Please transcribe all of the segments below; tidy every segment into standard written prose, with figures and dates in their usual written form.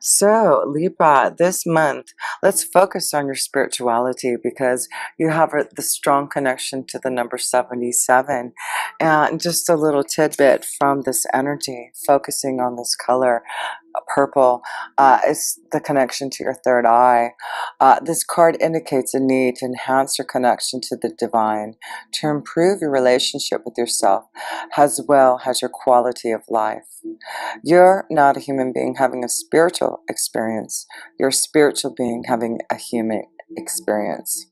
So, Libra, this month, let's focus on your spirituality because you have the strong connection to the number 77. And just a little tidbit from this energy, focusing on this color, purple, is the connection to your third eye. This card indicates a need to enhance your connection to the divine, to improve your relationship with yourself, as well as your quality of life. You're not a human being having a spiritual experience. You're a spiritual being having a human experience.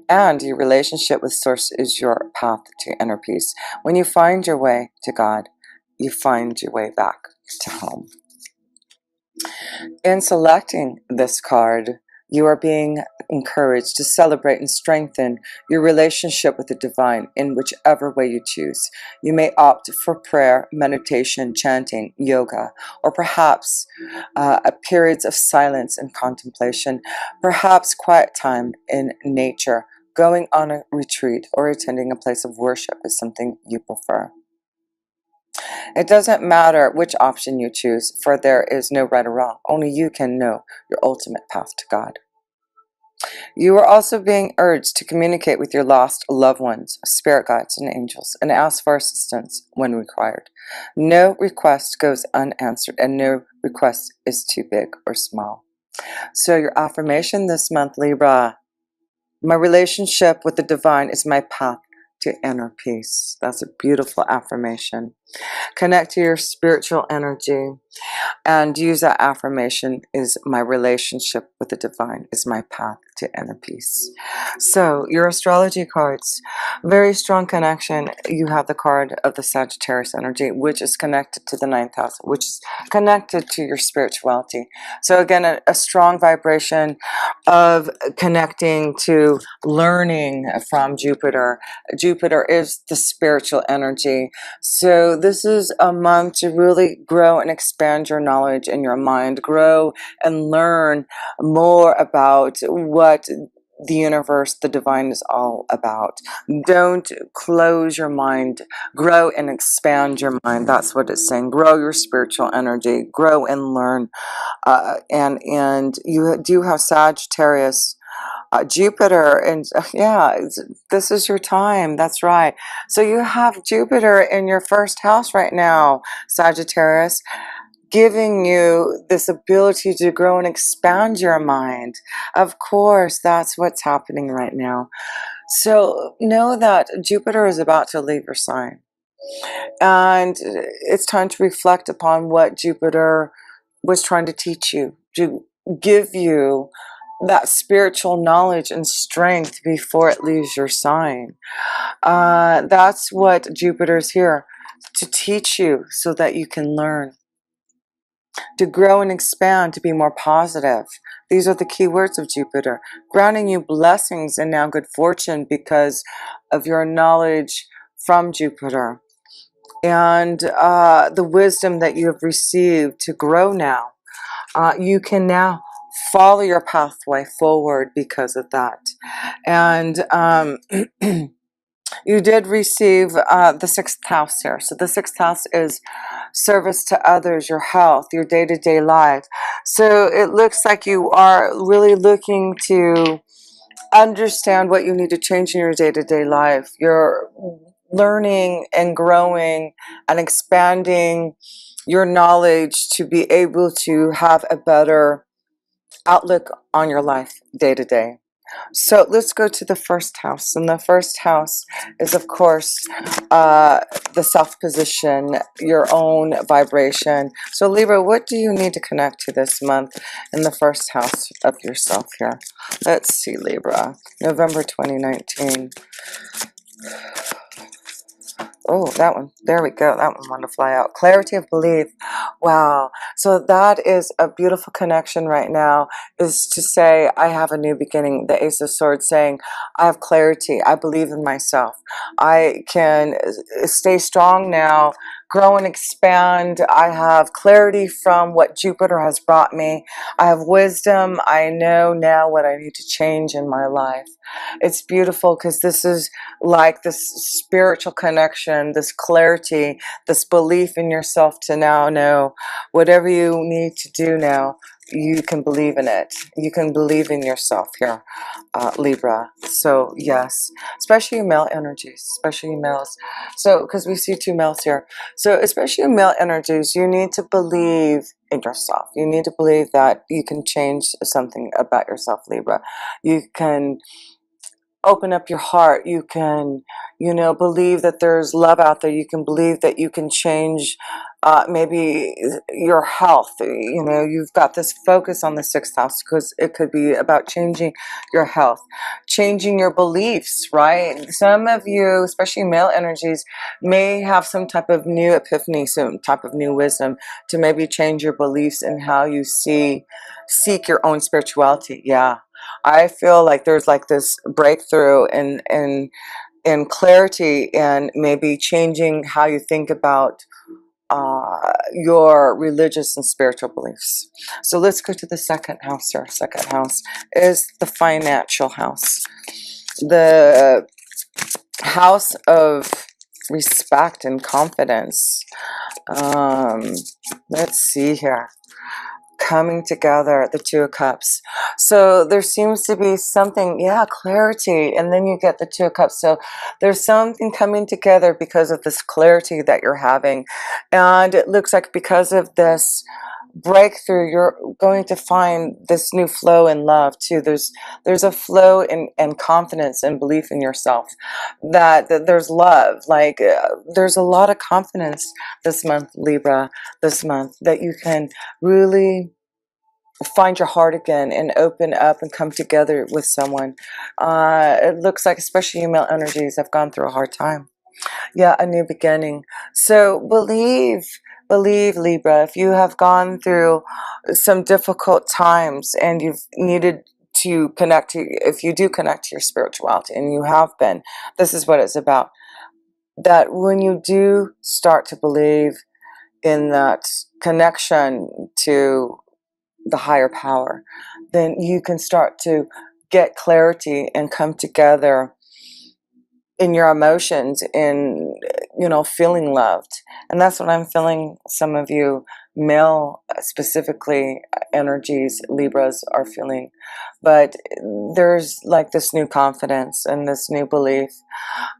And your relationship with Source is your path to inner peace. When you find your way to God, you find your way back to home. In selecting this card, you are being encouraged to celebrate and strengthen your relationship with the divine in whichever way you choose. You may opt for prayer, meditation, chanting, yoga, or perhaps periods of silence and contemplation, perhaps quiet time in nature. Going on a retreat or attending a place of worship is something you prefer. It doesn't matter which option you choose, for there is no right or wrong. Only you can know your ultimate path to God. You are also being urged to communicate with your lost loved ones, spirit guides, and angels, and ask for assistance when required. No request goes unanswered, and no request is too big or small. So your affirmation this month, Libra: my relationship with the divine is my path to inner peace. That's a beautiful affirmation. Connect to your spiritual energy and use that affirmation: is my relationship with the divine is my path to inner peace. So your astrology cards, very strong connection. You have the card of the Sagittarius energy, which is connected to the ninth house, which is connected to your spirituality. So again, a strong vibration of connecting to learning from Jupiter. Jupiter is the spiritual energy. So this is a month to really grow and expand your knowledge in your mind, grow and learn more about what the universe, the divine, is all about. Don't close your mind. Grow and expand your mind. That's what it's saying. Grow your spiritual energy. Grow and learn. And you do have Sagittarius, Jupiter, and yeah, this is your time. That's right. So you have Jupiter in your first house right now, Sagittarius, giving you this ability to grow and expand your mind. Of course, that's what's happening right now. So know that Jupiter is about to leave your sign, and it's time to reflect upon what Jupiter was trying to teach you, to give you that spiritual knowledge and strength before it leaves your sign. That's what Jupiter's here to teach you, so that you can learn, to grow and expand, to be more positive. These are the key words of Jupiter, granting you blessings and now good fortune because of your knowledge from Jupiter and the wisdom that you have received to grow now. You can now follow your pathway forward because of that. And you did receive the sixth house here. So the sixth house is service to others, your health, your day-to-day life. So it looks like you are really looking to understand what you need to change in your day-to-day life. You're learning and growing and expanding your knowledge to be able to have a better outlook on your life day to day. So let's go to the first house. And the first house is, of course, the self position, your own vibration. So Libra, what do you need to connect to this month in the first house of yourself here? Let's see, Libra, November 2019. Oh, that one. There we go. That one wanted to fly out. Clarity of belief. Wow. So that is a beautiful connection right now, is to say, I have a new beginning. The Ace of Swords saying, I have clarity. I believe in myself. I can stay strong now grow and expand. I have clarity from what Jupiter has brought me. I have wisdom. I know now what I need to change in my life. It's beautiful because this is like this spiritual connection, this clarity, this belief in yourself to now know whatever you need to do now, you can believe in it. You can believe in yourself here, Libra. So yes, especially male energies, especially males. So because we see two males here. So especially male energies, you need to believe in yourself. You need to believe that you can change something about yourself, Libra. You can open up your heart. You can, believe that there's love out there. You can believe that you can change maybe your health. You've got this focus on the sixth house because it could be about changing your health, changing your beliefs, right? Some of you, especially male energies, may have some type of new epiphany, some type of new wisdom to maybe change your beliefs and how you seek your own spirituality. Yeah. I feel like there's like this breakthrough in clarity and maybe changing how you think about your religious and spiritual beliefs. So let's go to the second house here. Second house is the financial house. The house of respect and confidence. Let's see here. Coming together, the Two of Cups. So there seems to be something, clarity, and then you get the Two of Cups. So there's something coming together because of this clarity that you're having, and it looks like because of this breakthrough, you're going to find this new flow in love too. There's a flow in confidence and belief in yourself, that there's love, like there's a lot of confidence this month, Libra, this month, that you can really find your heart again and open up and come together with someone. It looks like especially you male energies have gone through a hard time. Yeah, a new beginning. So believe Libra, if you have gone through some difficult times and you've needed to connect to, if you do connect to your spirituality, and you have been, this is what it's about. That when you do start to believe in that connection to the higher power, then you can start to get clarity and come together in your emotions, in feeling loved. And that's what I'm feeling some of you male specifically energies, Libras, are feeling. But there's like this new confidence and this new belief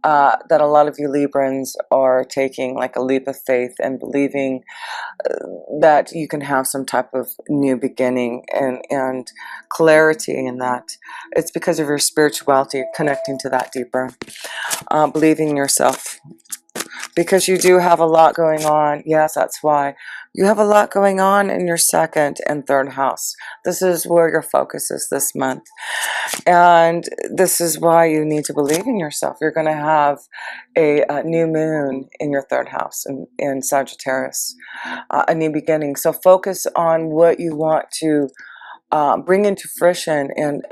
that a lot of you Librans are taking, like a leap of faith and believing that you can have some type of new beginning and clarity in that. It's because of your spirituality, connecting to that deeper, believing in yourself, because you do have a lot going on. Yes, that's why you have a lot going on in your second and third house. This is where your focus is this month, and this is why you need to believe in yourself. You're going to have a new moon in your third house in Sagittarius, a new beginning. So focus on what you want to bring into fruition and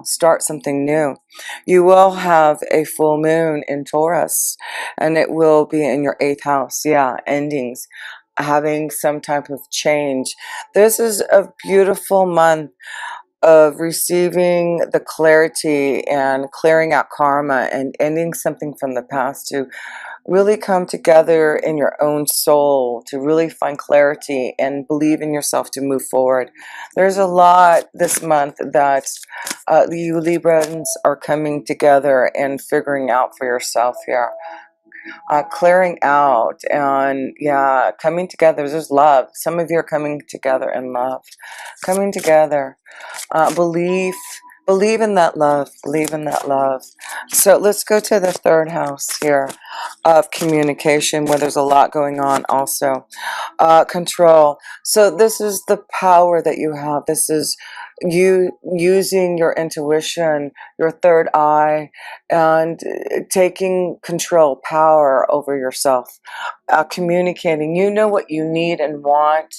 start something new. You will have a full moon in Taurus, and it will be in your 8th house. Yeah, endings, having some type of change. This is a beautiful month of receiving the clarity and clearing out karma and ending something from the past to really come together in your own soul, to really find clarity and believe in yourself to move forward. There's a lot this month that you Librans are coming together and figuring out for yourself here. Clearing out and coming together. There's love. Some of you are coming together in love, coming together. Believe in that love. Believe in that love. So let's go to the third house here of communication, where there's a lot going on also. Control. So this is the power that you have. This is you using your intuition, your third eye, and taking control, power over yourself, communicating. You know what you need and want.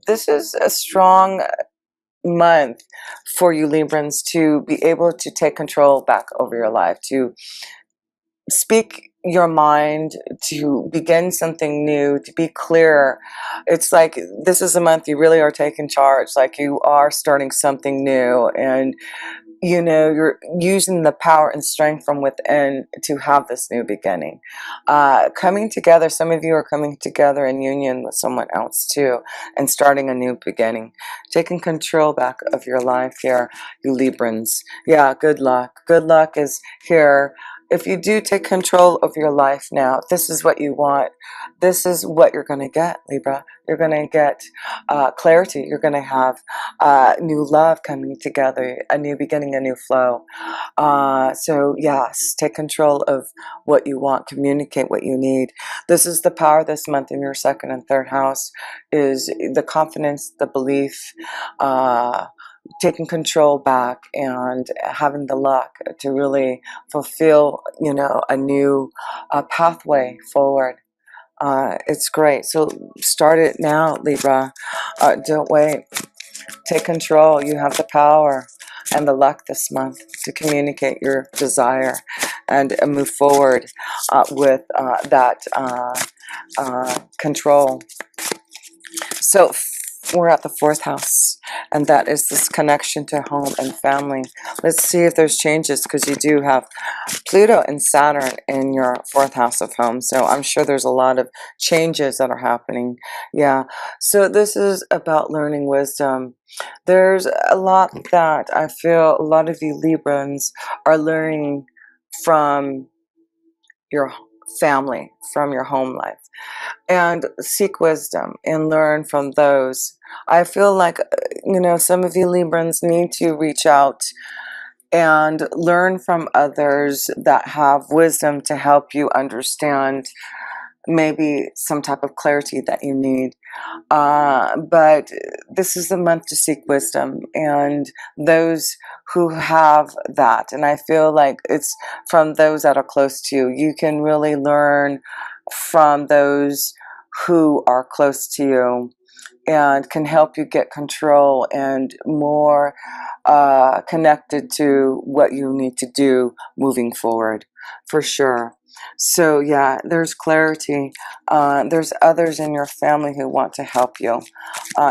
This is a strong month for you Librans to be able to take control back over your life, to speak your mind to begin something new, to be clear. It's like this is a month you really are taking charge, like you are starting something new, and you know, you're using the power and strength from within to have this new beginning. Coming together, some of you are coming together in union with someone else too, and starting a new beginning. Taking control back of your life here, you Librans. Yeah, good luck. Good luck is here. If you do take control of your life now, this is what you want. This is what you're going to get, Libra. You're going to get clarity. You're going to have new love coming together, a new beginning, a new flow. So yes, take control of what you want, communicate what you need. This is the power this month in your second and third house, is the confidence, the belief, taking control back and having the luck to really fulfill, you know, a new pathway forward. It's great. So start it now, Libra. Don't wait. Take control. You have the power and the luck this month to communicate your desire and move forward with that control. So we're at the fourth house, and that is this connection to home and family. Let's see if there's changes, because you do have Pluto and Saturn in your fourth house of home. So I'm sure there's a lot of changes that are happening. Yeah. So this is about learning wisdom. There's a lot that I feel a lot of you Librans are learning from your family, from your home life, and seek wisdom and learn from those. I feel like, you know, some of you Librans need to reach out and learn from others that have wisdom to help you understand maybe some type of clarity that you need. But this is the month to seek wisdom, and those who have that, and I feel like it's from those that are close to you. You can really learn from those who are close to you and can help you get control and more connected to what you need to do moving forward, for sure. So yeah, there's clarity. There's others in your family who want to help you,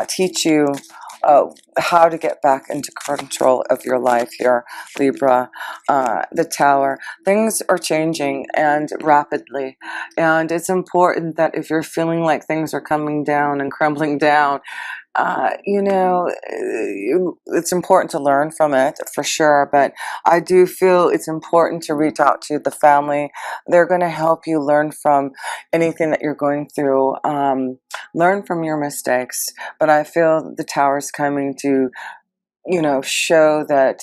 teach you how to get back into control of your life here, Libra. The Tower. Things are changing and rapidly, and it's important that if you're feeling like things are coming down and crumbling down, you know, it's important to learn from it for sure, but I do feel it's important to reach out to the family. They're going to help you learn from anything that you're going through, learn from your mistakes, but I feel the Tower's coming to, you know, show that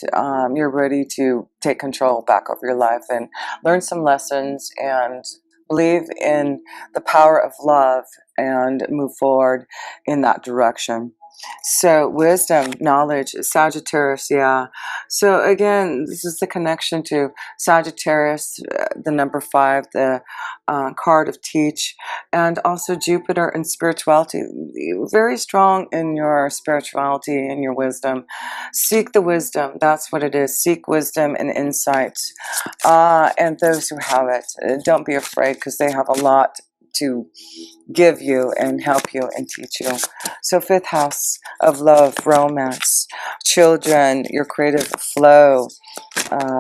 you're ready to take control back of your life and learn some lessons and believe in the power of love and move forward in that direction. So wisdom, knowledge, Sagittarius, yeah. So again, this is the connection to Sagittarius, the number 5, the card of teach, and also Jupiter and spirituality. Very strong in your spirituality and your wisdom. Seek the wisdom. That's what it is. Seek wisdom and insight. And those who have it, don't be afraid, because they have a lot to give you and help you and teach you. So fifth house of love, romance, children, your creative flow.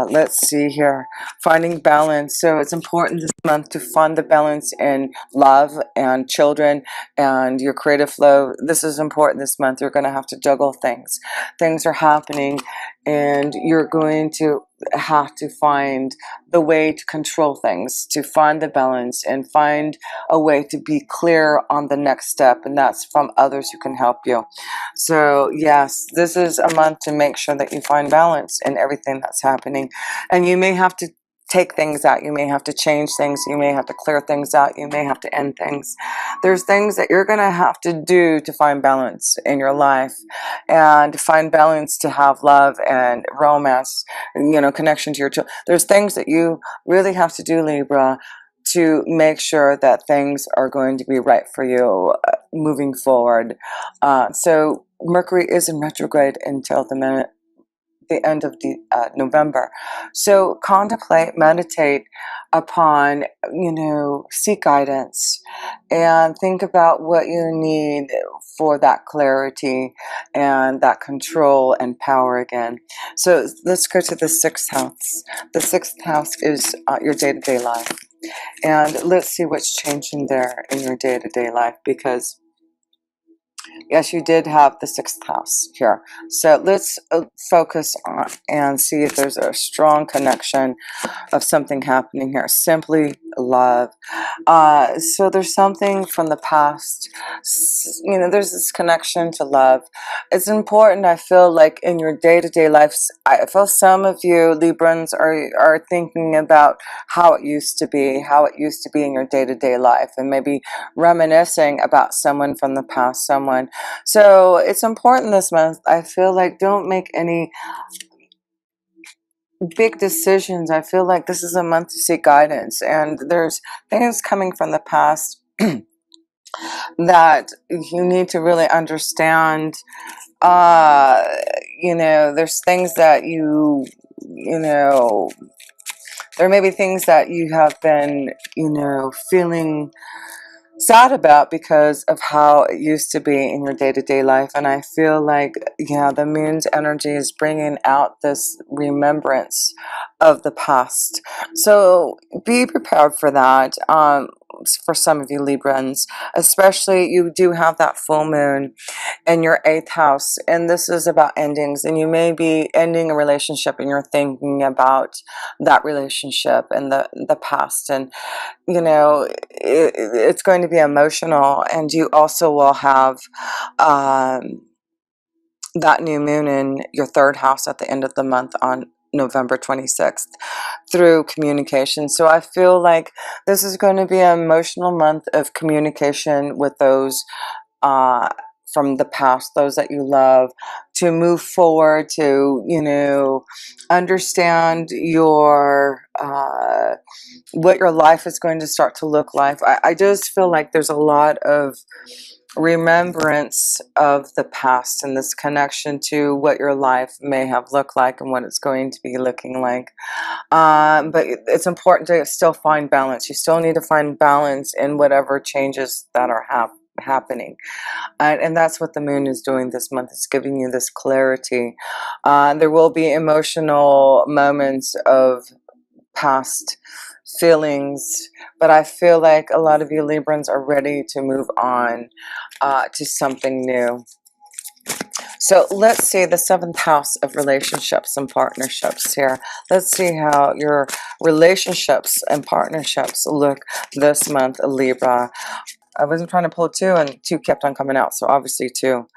Let's see here, finding balance. So it's important this month to find the balance in love and children and your creative flow. This is important this month. You're going to have to juggle things. Things are happening, and you're going to have to find the way to control things, to find the balance and find a way to be clear on the next step, and that's from others who can help you. So yes, this is a month to make sure that you find balance in everything that's happening, and you may have to take things out, you may have to change things, you may have to clear things out, you may have to end things. There's things that you're going to have to do to find balance in your life, and find balance to have love and romance, you know, connection to your children. There's things that you really have to do, Libra, to make sure that things are going to be right for you moving forward. So Mercury is in retrograde until the end of November. So contemplate, meditate upon, seek guidance and think about what you need for that clarity and that control and power again. So let's go to the sixth house. The sixth house is your day-to-day life. And let's see what's changing there in your day-to-day life, because yes, you did have the sixth house here. So let's focus on and see if there's a strong connection of something happening here. Simply love. So there's something from the past. There's this connection to love. It's important, I feel like, in your day-to-day lives. I feel some of you Librans are thinking about how it used to be in your day-to-day life, and maybe reminiscing about someone from the past, someone. So it's important this month, I feel like, don't make any big decisions. I feel like this is a month to seek guidance, and there's things coming from the past that you need to really understand. There's things that there may be things that you have been, feeling sad about because of how it used to be in your day-to-day life. And I feel like, the moon's energy is bringing out this remembrance of the past. So be prepared for that. For some of you Librans, especially, you do have that full moon in your eighth house, and this is about endings, and you may be ending a relationship and you're thinking about that relationship and the past, and it's going to be emotional. And you also will have that new moon in your third house at the end of the month on November 26th through communication. So I feel like this is going to be an emotional month of communication with those from the past, those that you love, to move forward, to understand your what your life is going to start to look like. I just feel like there's a lot of remembrance of the past and this connection to what your life may have looked like and what it's going to be looking like. But it's important to still find balance. You still need to find balance in whatever changes that are happening. And that's what the moon is doing this month. It's giving you this clarity. There will be emotional moments of past feelings, but I feel like a lot of you Librans are ready to move on to something new. So let's see the seventh house of relationships and partnerships here. Let's see how your relationships and partnerships look this month, Libra. I wasn't trying to pull two, and two kept on coming out, so obviously two.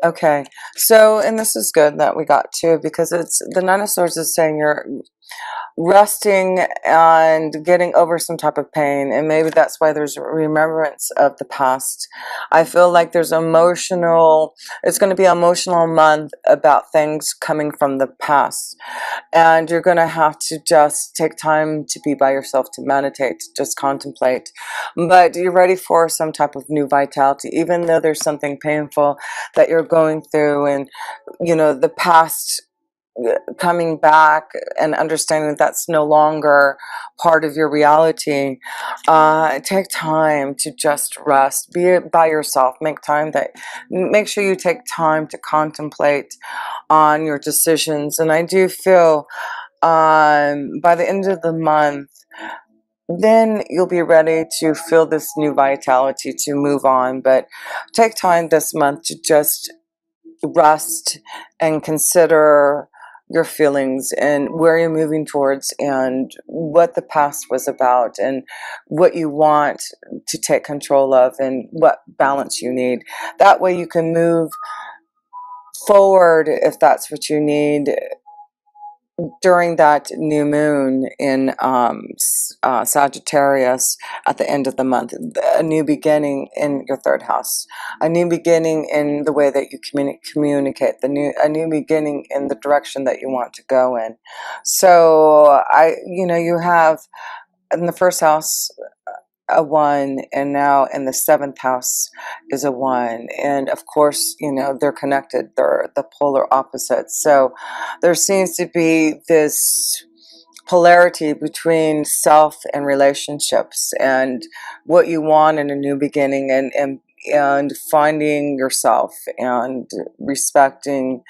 Okay, so, and this is good that we got two, because it's the Nine of Swords is saying you're resting and getting over some type of pain, and maybe that's why there's remembrance of the past. I feel like there's it's going to be an emotional month about things coming from the past, and you're going to have to just take time to be by yourself, to meditate, to just contemplate. But you're ready for some type of new vitality, even though there's something painful that you're going through, and the past coming back and understanding that that's no longer part of your reality. Take time to just rest, be by yourself, make sure you take time to contemplate on your decisions. And I do feel by the end of the month, then you'll be ready to feel this new vitality to move on. But take time this month to just rest and consider your feelings and where you're moving towards and what the past was about and what you want to take control of and what balance you need. That way you can move forward if that's what you need during that new moon in Sagittarius at the end of the month. A new beginning in your third house, a new beginning in the way that you communicate, a new beginning in the direction that you want to go in. So you have in the first house a 1, and now in the 7th house is a 1, and of course, you know, they're connected, they're the polar opposites. So there seems to be this polarity between self and relationships, and what you want in a new beginning, and finding yourself and respecting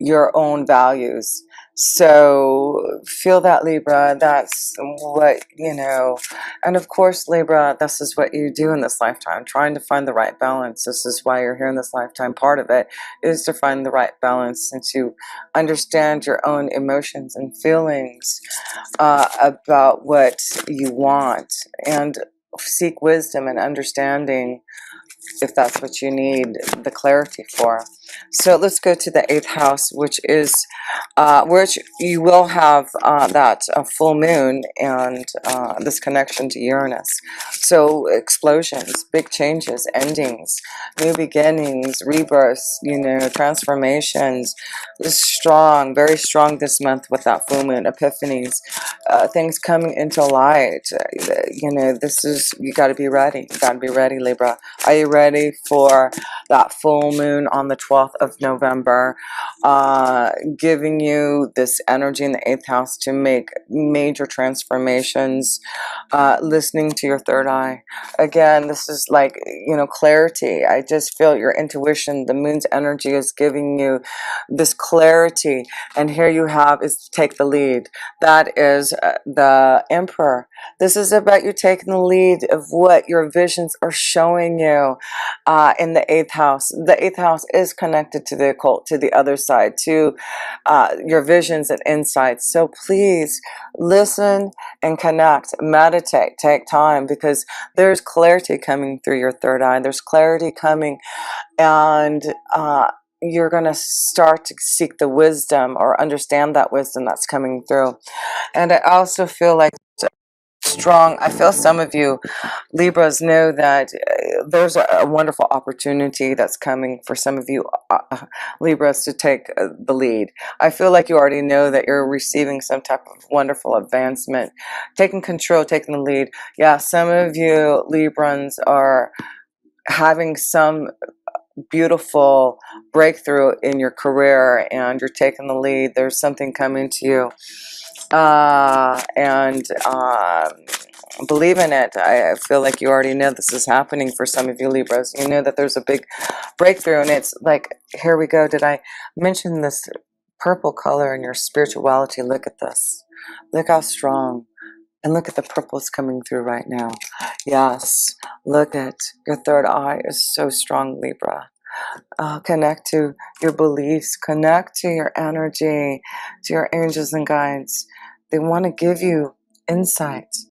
your own values. So feel that, Libra. That's what, you know. And of course, Libra, this is what you do in this lifetime, trying to find the right balance. This is why you're here in this lifetime. Part of it is to find the right balance and to understand your own emotions and feelings about what you want, and seek wisdom and understanding if that's what you need the clarity for. So let's go to the 8th house, which you will have that full moon, and this connection to Uranus. So explosions, big changes, endings, new beginnings, rebirths, you know, transformations. This is strong, very strong this month with that full moon, epiphanies, things coming into light. You know, this is, you got to be ready. You got to be ready, Libra. Are you ready for that full moon on the 12th of November, giving you this energy in the 8th house to make major transformations, listening to your third eye? Again, this is like, you know, clarity. I just feel your intuition. The moon's energy is giving you this clarity, and here you have is take the lead. That is the Emperor. This is about you taking the lead of what your visions are showing you in the 8th house. The 8th house is connected to the occult, to the other side, to your visions and insights. So please listen and connect, meditate, take time, because there's clarity coming through your third eye. There's clarity coming, and you're going to start to seek the wisdom or understand that wisdom that's coming through. And I also feel like strong, I feel some of you Libras know that there's a wonderful opportunity that's coming for some of you Libras to take the lead. I feel like you already know that you're receiving some type of wonderful advancement, taking control, taking the lead. Yeah, some of you Librans are having some beautiful breakthrough in your career, and you're taking the lead. There's something coming to you, and believe in it. I feel like you already know this is happening for some of you Libras. You know that there's a big breakthrough, and it's like, here we go. Did I mention this purple color in your spirituality? Look at this. Look how strong. And look at the purples coming through right now. Yes, look at your third eye is so strong, Libra. Connect to your beliefs, connect to your energy, to your angels and guides. They want to give you insights.